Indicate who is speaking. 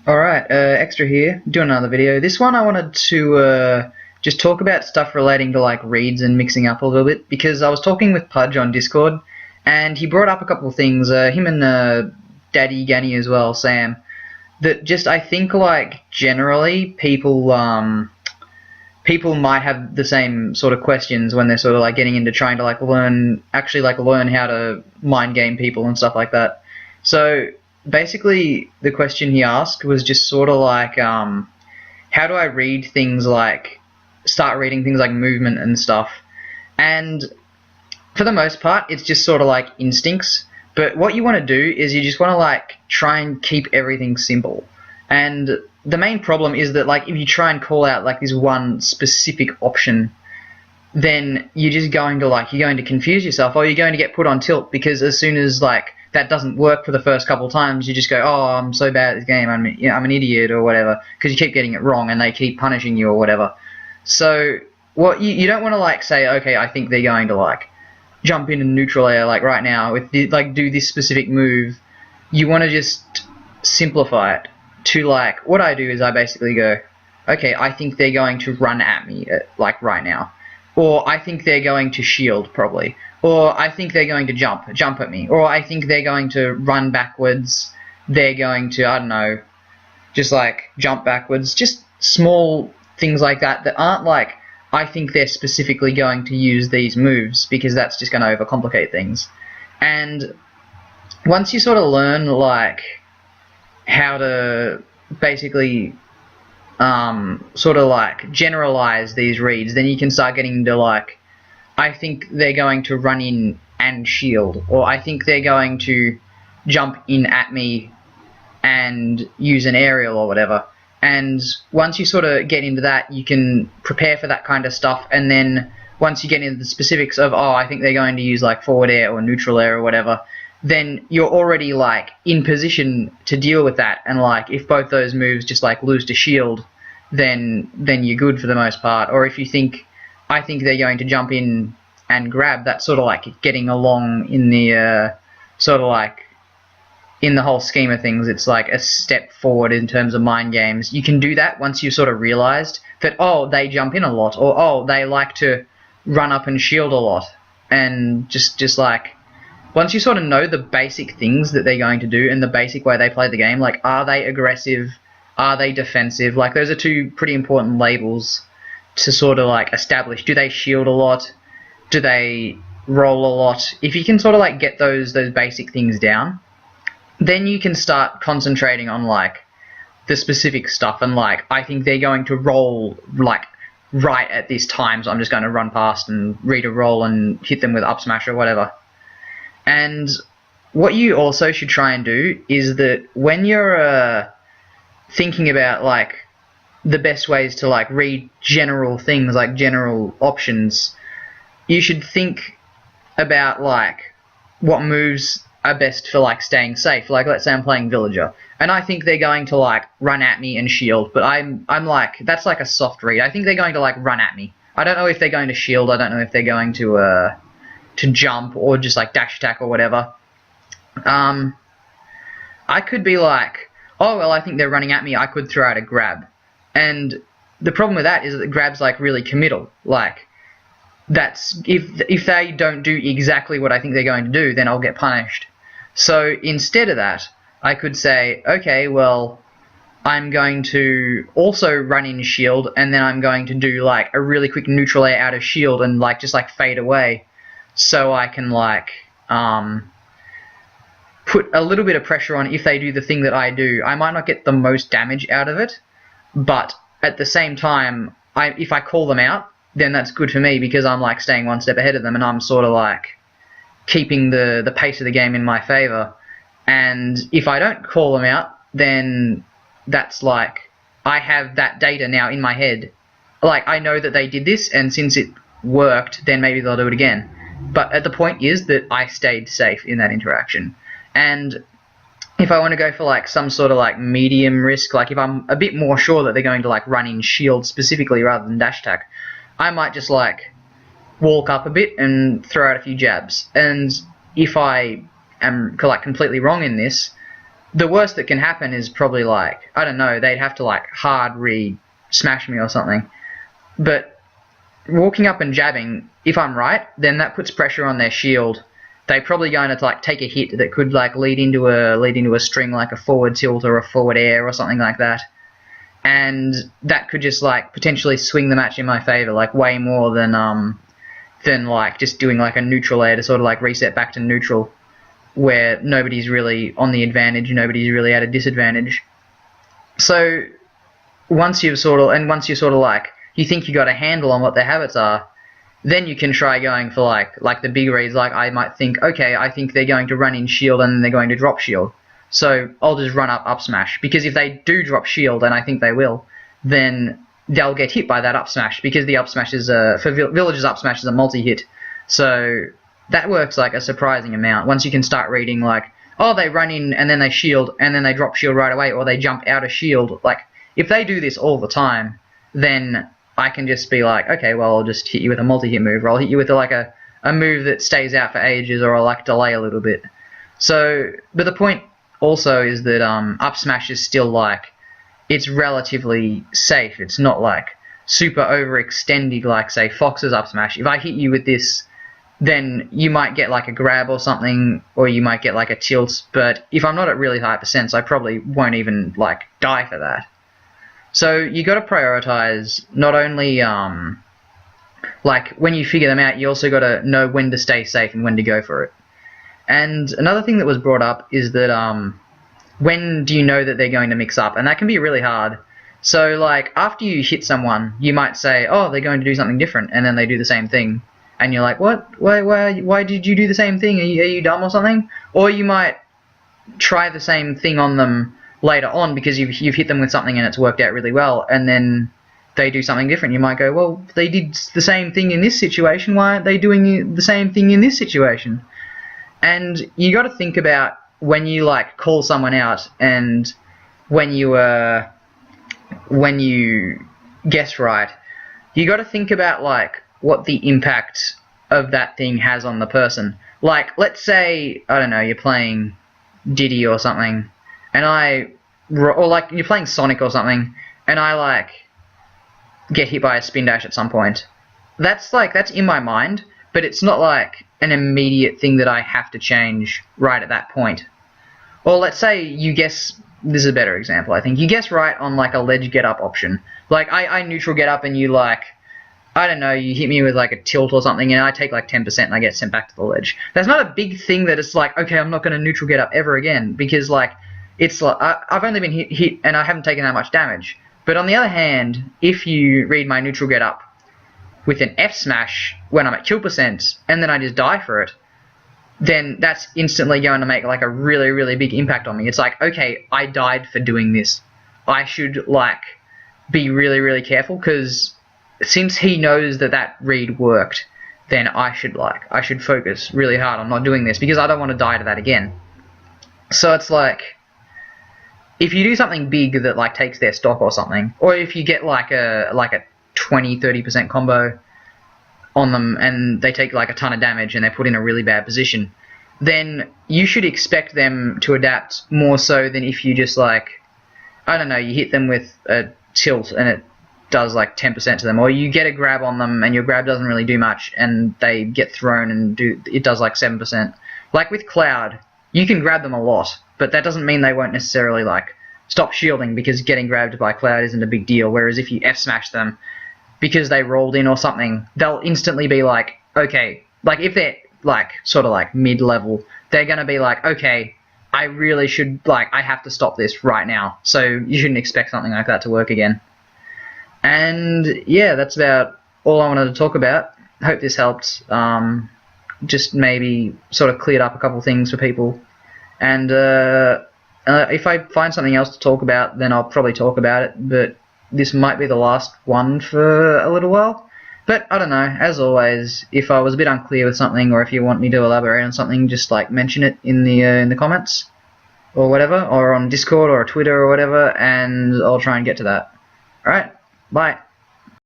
Speaker 1: Alright, Extra here, doing another video. This one I wanted to just talk about stuff relating to like reads and mixing up a little bit, because I was talking with Pudge on Discord, and he brought up a couple of things, him and Daddy Ganny as well, Sam, that just I think like generally people might have the same sort of questions when they're sort of like getting into trying to like learn how to mind game people and stuff like that. So basically, the question he asked was just sort of like, how do I read things like start reading things like movement and stuff? And for the most part, it's just sort of like instincts. But what you want to do is you just want to like try and keep everything simple. And the main problem is that like if you try and call out like this one specific option, then you're going to confuse yourself, or you're going to get put on tilt, because as soon as like that doesn't work for the first couple of times, you just go, oh, I'm so bad at this game, I'm an idiot or whatever, because you keep getting it wrong and they keep punishing you or whatever. So what you don't want to like say, okay, I think they're going to like jump in neutral air like right now with like do this specific move. You want to just simplify it to like, what I do is I basically go, okay, I think they're going to run at me like right now, or I think they're going to shield probably, or I think they're going to jump at me, or I think they're going to run backwards, they're going to, I don't know, just like jump backwards, just small things like that that aren't like, I think they're specifically going to use these moves, because that's just going to overcomplicate things. And once you sort of learn like how to basically sort of like generalize these reads, then you can start getting into like, I think they're going to run in and shield, or I think they're going to jump in at me and use an aerial or whatever. And once you sort of get into that, you can prepare for that kind of stuff. And then once you get into the specifics of, oh, I think they're going to use like forward air or neutral air or whatever, then you're already like in position to deal with that. And like if both those moves just like lose to shield, then you're good for the most part. Or if you think, I think they're going to jump in and grab, that's sort of like getting along in the sort of like in the whole scheme of things. It's like a step forward in terms of mind games. You can do that once you've sort of realized that, oh, they jump in a lot, or oh, they like to run up and shield a lot. And just like once you sort of know the basic things that they're going to do and the basic way they play the game, like are they aggressive, are they defensive, like those are two pretty important labels to sort of like establish. Do they shield a lot, do they roll a lot? If you can sort of like get those basic things down, then you can start concentrating on like the specific stuff. And like, I think they're going to roll like right at this time, so I'm just going to run past and read a roll and hit them with up smash or whatever. And what you also should try and do is that when you're thinking about like the best ways to like read general things, like general options, you should think about like what moves are best for like staying safe. Like let's say I'm playing villager and I think they're going to like run at me and shield, but I'm like, that's like a soft read. I think they're going to like run at me. I don't know if they're going to shield, I don't know if they're going to jump or just like dash attack or whatever. I could be like, oh well, I think they're running at me, I could throw out a grab. And the problem with that is that grab's like really committal. Like that's if they don't do exactly what I think they're going to do, then I'll get punished. So instead of that, I could say, okay, well, I'm going to also run in shield, and then I'm going to do like a really quick neutral air out of shield and like just like fade away, so I can like put a little bit of pressure on. If they do the thing that I do, I might not get the most damage out of it, but at the same time, if I call them out, then that's good for me, because I'm like staying one step ahead of them, and I'm sort of like keeping the pace of the game in my favor. And if I don't call them out, then that's like, I have that data now in my head. Like, I know that they did this, and since it worked, then maybe they'll do it again. But the point is that I stayed safe in that interaction. And if I want to go for like some sort of like medium risk, like if I'm a bit more sure that they're going to like run in shield specifically rather than dash attack, I might just like walk up a bit and throw out a few jabs. And if I am like completely wrong in this, the worst that can happen is probably like, I don't know, they'd have to like hard smash me or something. But walking up and jabbing, if I'm right, then that puts pressure on their shield. They're probably going to like take a hit that could like lead into a string, like a forward tilt or a forward air or something like that. And that could just like potentially swing the match in my favor, like way more than like just doing like a neutral air to sort of like reset back to neutral, where nobody's really on the advantage, nobody's really at a disadvantage. So once you're sort of like, you think you got a handle on what their habits are, then you can try going for like the big reads. Like I might think, okay, I think they're going to run in shield and then they're going to drop shield, so I'll just run up smash, because if they do drop shield, and I think they will, then they'll get hit by that up smash, because the up smash is for villagers, up smash is a multi-hit. So that works like a surprising amount once you can start reading like, oh, they run in and then they shield and then they drop shield right away, or they jump out of shield. Like if they do this all the time, then I can just be like, okay, well, I'll just hit you with a multi-hit move, or I'll hit you with like a move that stays out for ages, or I'll like delay a little bit. So, but the point also is that up smash is still like, it's relatively safe. It's not like super overextended like, say, Fox's up smash. If I hit you with this, then you might get like a grab or something, or you might get like a tilt, but if I'm not at really high percents, I probably won't even like die for that. So you got to prioritize not only like when you figure them out, you also got to know when to stay safe and when to go for it. And another thing that was brought up is that when do you know that they're going to mix up? And that can be really hard. So like after you hit someone, you might say, oh, they're going to do something different, and then they do the same thing. And you're like, what? Why did you do the same thing? Are you dumb or something? Or you might try the same thing on them later on because you've hit them with something and it's worked out really well, and then they do something different. You might go, well, they did the same thing in this situation. Why aren't they doing the same thing in this situation? And you got to think about when you like call someone out, and when you guess right, you got to think about like what the impact of that thing has on the person. Like, let's say, I don't know, you're playing Diddy or something, and or like you're playing Sonic or something, and I like get hit by a spin dash at some point. That's in my mind, but it's not like an immediate thing that I have to change right at that point. Or let's say you guess, this is a better example, I think. You guess right on like a ledge get up option. Like I neutral get up and you like, I don't know, you hit me with like a tilt or something and I take like 10% and I get sent back to the ledge. That's not a big thing that it's like, okay, I'm not going to neutral get up ever again, because like, it's like, I've only been hit and I haven't taken that much damage. But on the other hand, if you read my neutral get up with an F smash when I'm at kill percent and then I just die for it, then that's instantly going to make like a really, really big impact on me. It's like, okay, I died for doing this. I should like be really, really careful, because since he knows that read worked, then I should focus really hard on not doing this, because I don't want to die to that again. So it's like, if you do something big that like takes their stock or something, or if you get like a 20-30% combo on them and they take like a ton of damage and they're put in a really bad position, then you should expect them to adapt more so than if you just like, I don't know, you hit them with a tilt and it does like 10% to them, or you get a grab on them and your grab doesn't really do much and they get thrown and it does like 7%. Like with Cloud, you can grab them a lot, but that doesn't mean they won't necessarily like stop shielding, because getting grabbed by Cloud isn't a big deal. Whereas if you F smash them because they rolled in or something, they'll instantly be like, okay, like if they're like sort of like mid-level, they're going to be like, okay, I really should, like, I have to stop this right now. So you shouldn't expect something like that to work again. And yeah, that's about all I wanted to talk about. Hope this helped. Just maybe sort of cleared up a couple things for people. And if I find something else to talk about, then I'll probably talk about it. But this might be the last one for a little while. But I don't know. As always, if I was a bit unclear with something, or if you want me to elaborate on something, just like mention it in the comments or whatever, or on Discord or Twitter or whatever, and I'll try and get to that. All right. Bye.